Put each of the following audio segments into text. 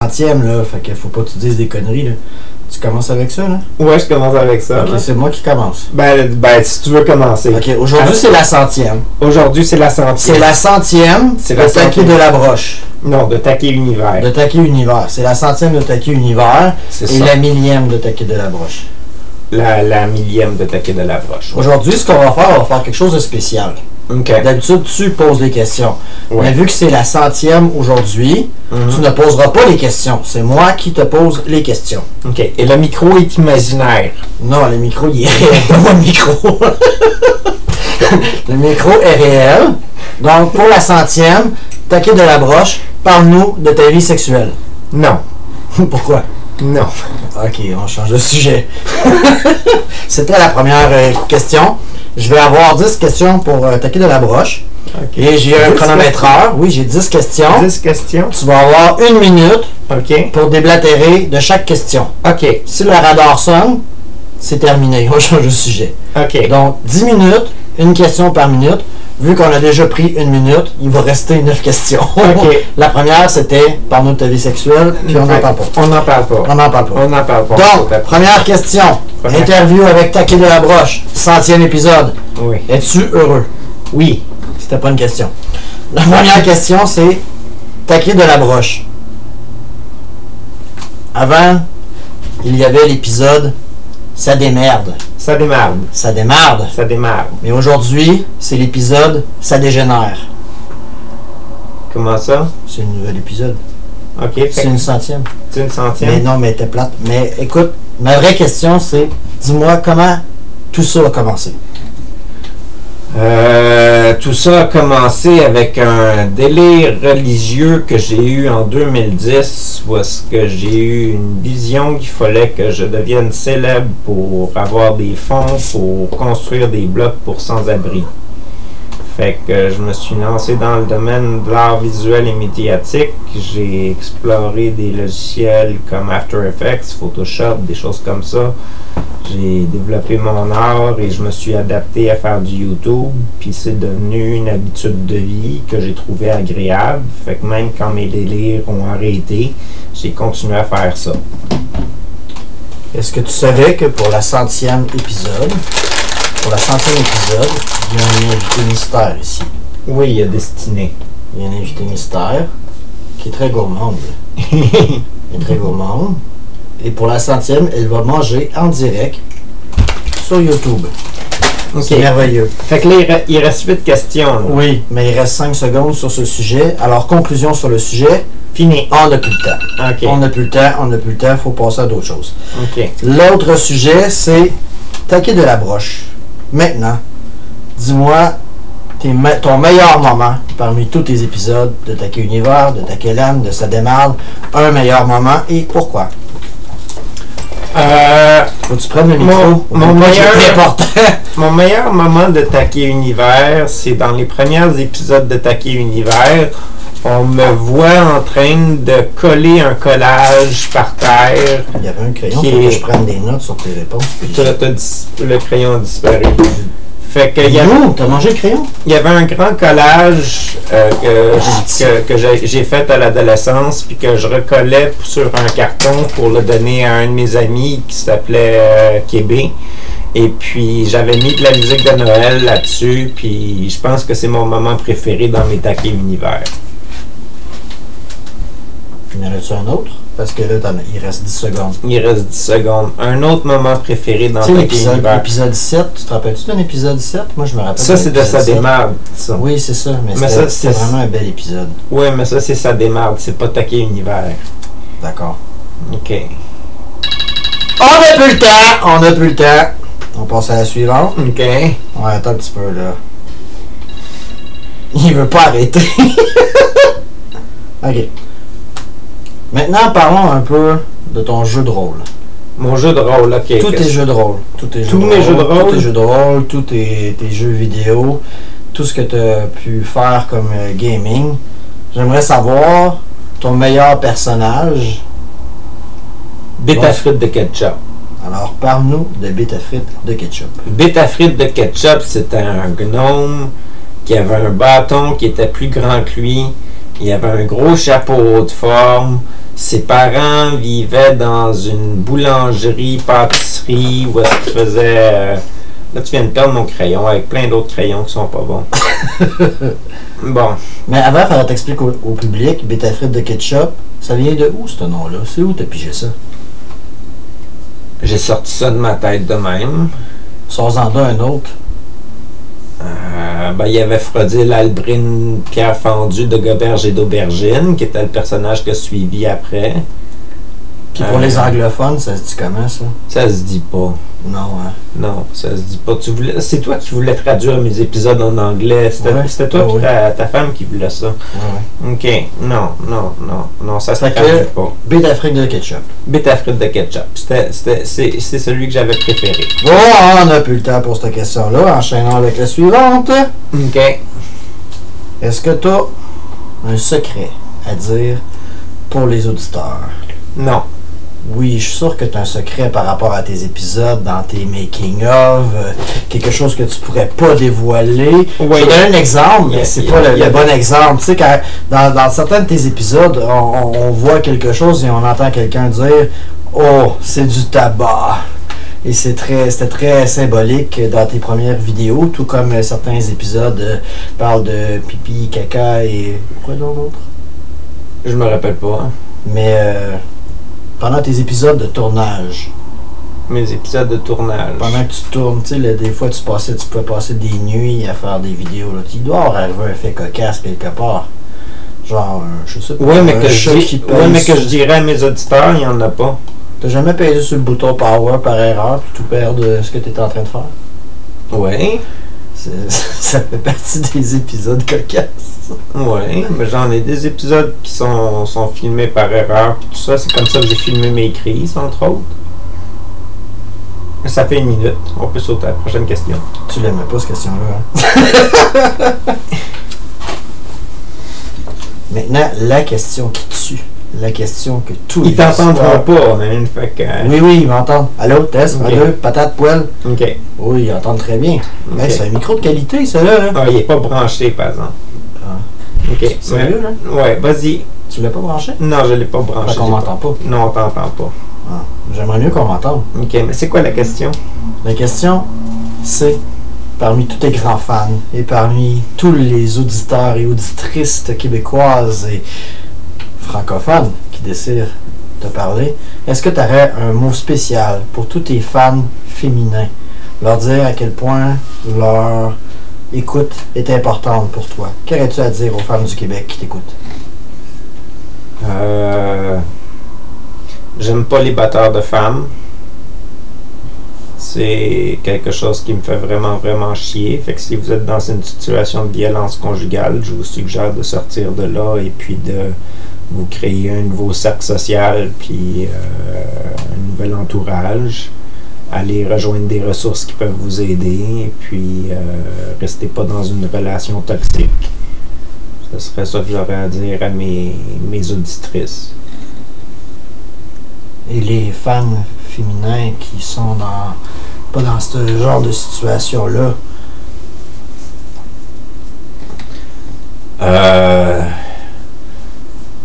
Centième, là, fait qu'il faut pas que tu dises des conneries, là. Tu commences avec ça, là? Ouais, je commence avec ça. Ok, c'est moi qui commence. Ben, si tu veux commencer. Ok, aujourd'hui, c'est la centième. Aujourd'hui, c'est la centième. C'est la centième C'est de la Taquet centième. de la Broche. Non, de Taquet Univers. De Taquet Univers. C'est la centième de Taquet Univers C'est et ça. la millième de Taquet de la Broche. La millième de Taquet de la Broche. Aujourd'hui, ce qu'on va faire quelque chose de spécial. OK. D'habitude, tu poses des questions. Ouais. Mais vu que c'est la centième aujourd'hui, tu ne poseras pas les questions. C'est moi qui te pose les questions. OK. Et le micro est imaginaire. Non, le micro, il est réel. Pas le micro. Le micro est réel. Donc, pour la centième, Taquet de la Broche, parle-nous de ta vie sexuelle. Non. Pourquoi? Non. Ok, on change de sujet. C'était la première question. Je vais avoir 10 questions pour Taquet de la Broche. OK. Et j'ai un 10 chronométreur. Oui, j'ai 10 questions. 10 questions. Tu vas avoir 1 minute OK. pour déblatérer de chaque question. OK. Si le radar sonne, c'est terminé. On change de sujet. OK. Donc, 10 minutes, une question par minute. Vu qu'on a déjà pris 1 minute, il va rester 9 questions. OK. La première, c'était « Parle-nous de ta vie sexuelle », puis on n'en parle pas. On n'en parle pas. On n'en parle pas. On n'en parle pas. Donc, première question. Première. Interview avec Taquet de la Broche, 100e épisode. Oui. Es-tu heureux? Oui. C'était pas une question. La première question, c'est Taquet de la Broche. Avant, il y avait l'épisode Ça démerde. Ça démarre. Ça démarde. Ça démarre. Mais aujourd'hui, c'est l'épisode Ça dégénère. Comment ça? C'est un nouvel épisode. OK. C'est une centième. C'est une Mais centième. non, mais t'es plate. Mais écoute, ma vraie question, c'est dis-moi comment tout ça a commencé. Tout ça a commencé avec un délire religieux que j'ai eu en 2010, où est-ce que j'ai eu une vision qu'il fallait que je devienne célèbre pour avoir des fonds pour construire des blocs pour sans-abri. Fait que je me suis lancé dans le domaine de l'art visuel et médiatique. J'ai exploré des logiciels comme After Effects, Photoshop, des choses comme ça. J'ai développé mon art et je me suis adapté à faire du YouTube. Puis c'est devenu une habitude de vie que j'ai trouvé agréable. Fait que même quand mes délires ont arrêté, j'ai continué à faire ça. Est-ce que tu savais que pour la centième épisode, il y a un invité mystère ici. Oui, il y a Destiné. Il y a un invité mystère qui est très gourmande. Elle est très gourmande. Et pour la centième, elle va manger en direct sur YouTube. Ok. C'est merveilleux. Fait que là, il reste 8 questions. Là. Oui, mais il reste 5 secondes sur ce sujet. Alors, conclusion sur le sujet, Fini. on n'a plus le temps. OK. On n'a plus le temps, il faut passer à d'autres choses. OK. L'autre sujet, c'est Taquet de la Broche. Maintenant, dis-moi ton meilleur moment parmi tous tes épisodes de Taquet Univers, de Taquet Land, de Ça démarre, un meilleur moment et pourquoi? Faut que tu prennes le micro. mon meilleur- C'est important. Mon meilleur moment de Taquet Univers, c'est dans les premiers épisodes de Taquet Univers. On me voit en train de coller un collage par terre. Il y avait un crayon Qui pour est- que je prenne des notes sur tes réponses. Le crayon a disparu. Fait que il y avait, Oh, t'as mangé le crayon? il y avait un grand collage que j'ai fait à l'adolescence, puis que je recollais sur un carton pour le donner à un de mes amis qui s'appelait Québec. Et puis j'avais mis de la musique de Noël là-dessus, puis je pense que c'est mon moment préféré dans mes Taquet Univers. Y en a-tu un autre? Parce que là, il reste 10 secondes. Il reste 10 secondes. Un autre moment préféré dans Tu sais, Taquet Univers. l'épisode 7, tu te rappelles-tu d'un épisode 7? Moi, je me rappelle. Ça, c'est de l'épisode Ça 7. démarre, ça. Oui, c'est ça, mais Mais c'était ça, c'est- vraiment un bel épisode. Ouais, mais ça, c'est Ça démarre, c'est pas Taquet Univers. D'accord. OK. On n'a plus le temps! On n'a plus le temps. On passe à la suivante. OK. Ouais, attends un petit peu, là. Il veut pas arrêter. OK. Maintenant, parlons un peu de ton jeu de rôle. Mon jeu de rôle, OK. Tous tes jeux de rôle. Tous tes Tous mes jeux de rôle? Tous tes jeux de rôle, tous tes jeux vidéo, tout ce que tu as pu faire comme gaming. J'aimerais savoir ton meilleur personnage. Bêta frites de ketchup. Alors, parle-nous de Bêta frites de ketchup. Bêta frites de ketchup, c'était un gnome qui avait un bâton qui était plus grand que lui, Il avait un gros chapeau de forme. Ses parents vivaient dans une boulangerie-pâtisserie où est-ce qu'ils faisaient... là, tu viens de perdre mon crayon avec plein d'autres crayons qui sont pas bons. Bon. Mais avant, il fallait t'expliquer au public, bêta frites de ketchup, ça vient de où ce nom-là? C'est où t'as pigé ça? J'ai sorti ça de ma tête de même. Sors-en d'un autre. Ben, il y avait Frodil Albrine, Pierre Fendu de Goberge et d'Aubergine, qui était le personnage que je suivi après. Puis pour les anglophones, ça se dit comment ça? Ça se dit pas. Non, hein? Non, ça se dit pas. C'est toi qui voulais traduire mes épisodes en anglais. C'était toi et ta femme qui voulait ça. Ouais. Ok. Non, ça se Fait traduit que pas. bêta frites de ketchup. Bêta frites de ketchup. C'est celui que j'avais préféré. Bon, on n'a plus le temps pour cette question-là. Enchaînons avec la suivante. Ok. Est-ce que tu as un secret à dire pour les auditeurs? Non. Oui, je suis sûr que tu as un secret par rapport à tes épisodes, dans tes making-of, quelque chose que tu pourrais pas dévoiler. Oui. Je vais donner un exemple, mais c'est pas le bon exemple. Tu sais, quand, dans certains de tes épisodes, on voit quelque chose et on entend quelqu'un dire « Oh, c'est du tabac ». Et c'était très symbolique dans tes premières vidéos, tout comme certains épisodes parlent de pipi, caca et quoi d'autre? Je me rappelle pas. Mais pendant tes épisodes de tournage, Mes épisodes de tournage. pendant que tu tournes, tu sais, des fois tu pouvais passer des nuits à faire des vidéos. Là. Il doit avoir arrivé un fait cocasse quelque part. Genre, je sais pas. Oui, mais un que chat qui pèse je dirais à mes auditeurs, il n'y en a pas. T'as jamais pesé sur le bouton power par erreur puis tout perdre ce que tu étais en train de faire? Oui. Ça fait partie des épisodes cocasses. Oui, mais j'en ai des épisodes qui sont filmés par erreur puis tout ça. C'est comme ça que j'ai filmé mes crises, entre autres. Ça fait 1 minute. On peut sauter à la prochaine question. Tu l'aimais pas, cette question-là, hein? Maintenant, la question qui tue. La question que tous Ils t'entendront pas, man. Fait que... Oui, ils m'entendent. Allô, Tess, Ok. 1, 2, patate, poêle. OK. Oui, ils entendent très bien. Ok. Hey, c'est un micro de qualité, ça, là. Ah, il est pas branché, par exemple. Ah. OK. Sérieux, là? Ouais, vas-y. Tu l'as pas branché? Non, je l'ai pas branché. Fait qu'on j'ai m'entend pas. Non, on t'entend pas. Ah. J'aimerais mieux qu'on m'entende. OK, mais c'est quoi la question? La question, c'est, parmi tous tes grands fans et parmi tous les auditeurs et auditrices québécoises et francophones qui désirent te parler, est-ce que tu aurais un mot spécial pour tous tes fans féminins? Leur dire à quel point leur écoute est importante pour toi. Qu'aurais-tu à dire aux femmes du Québec qui t'écoutent? J'aime pas les batteurs de femmes. C'est quelque chose qui me fait vraiment, vraiment chier. Fait que si vous êtes dans une situation de violence conjugale, je vous suggère de sortir de là et puis de vous créer un nouveau cercle social puis un nouvel entourage. Allez rejoindre des ressources qui peuvent vous aider et puis restez pas dans une relation toxique. Ce serait ça que j'aurais à dire à mes auditrices. Et les femmes féminins qui sont pas dans ce genre de situation-là,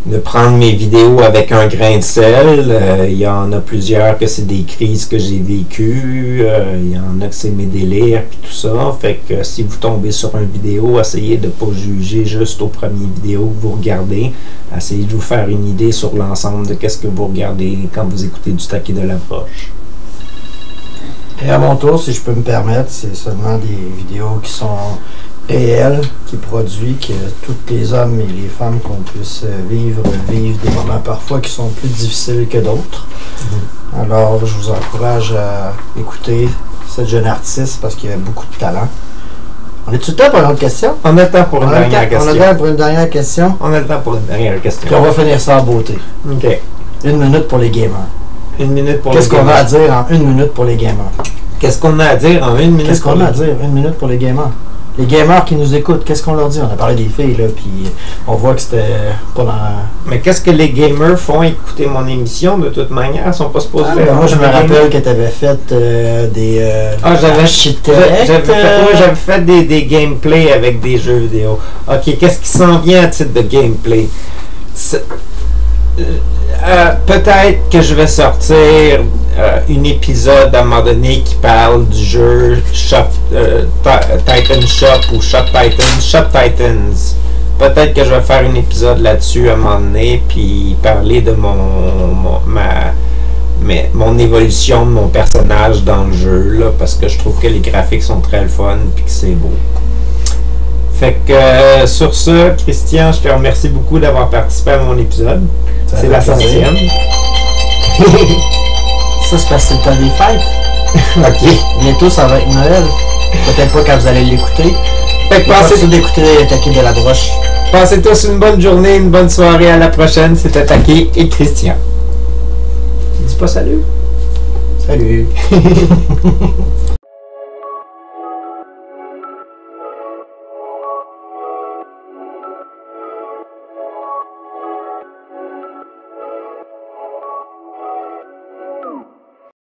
de prendre mes vidéos avec un grain de sel. Il y en a plusieurs que c'est des crises que j'ai vécues. Il y en a que c'est mes délires puis tout ça. Fait que si vous tombez sur une vidéo, essayez de ne pas juger juste aux premières vidéos que vous regardez. Essayez de vous faire une idée sur l'ensemble de qu'est-ce que vous regardez quand vous écoutez du Taquet de la Broche. et à mon tour, si je peux me permettre, c'est seulement des vidéos qui sont réelles, qui produisent, que tous les hommes et les femmes qu'on puisse vivre des moments parfois qui sont plus difficiles que d'autres. Alors, je vous encourage à écouter cette jeune artiste parce qu'il y a beaucoup de talent. On est-tu le temps pour une autre question? On a le temps pour une On a le dernière temps question. pour une dernière question. On a le temps pour une dernière question. Puis on va finir ça en beauté. OK. 1 minute pour les gamers. 1 minute pour Qu'est-ce les qu'on a à gamers. dire en 1 minute pour les gamers? Qu'est-ce qu'on a à dire en 1 minute? Qu'est-ce qu'on a à dire 1 minute pour les gamers? Les gamers qui nous écoutent, qu'est-ce qu'on leur dit? On a parlé des filles, là, puis on voit que c'était pas dans... Mais qu'est-ce que les gamers font écouter mon émission de toute manière? Ils sont pas supposés... moi, je me rappelle que tu avais fait des... j'avais fait des gameplays avec des jeux vidéo. Ok, qu'est-ce qui s'en vient à titre de gameplay? Peut-être que je vais sortir un épisode à un moment donné qui parle du jeu Titan Shop ou Shop Titans. Peut-être que je vais faire un épisode là-dessus à un moment donné, puis parler de mon évolution de mon personnage dans le jeu, là, parce que je trouve que les graphiques sont très le fun et que c'est beau. Fait que sur ce, Christian, je te remercie beaucoup d'avoir participé à mon épisode. C'est la 100e. Ça, c'est parce que c'est le temps des fêtes. Ok. Bientôt, ça va être Noël. Peut-être pas quand vous allez l'écouter. Fait que passez d'écouter Taki de la broche. Passez tous une bonne journée, une bonne soirée. À la prochaine. C'était Taki et Christian. Dis pas salut. Salut.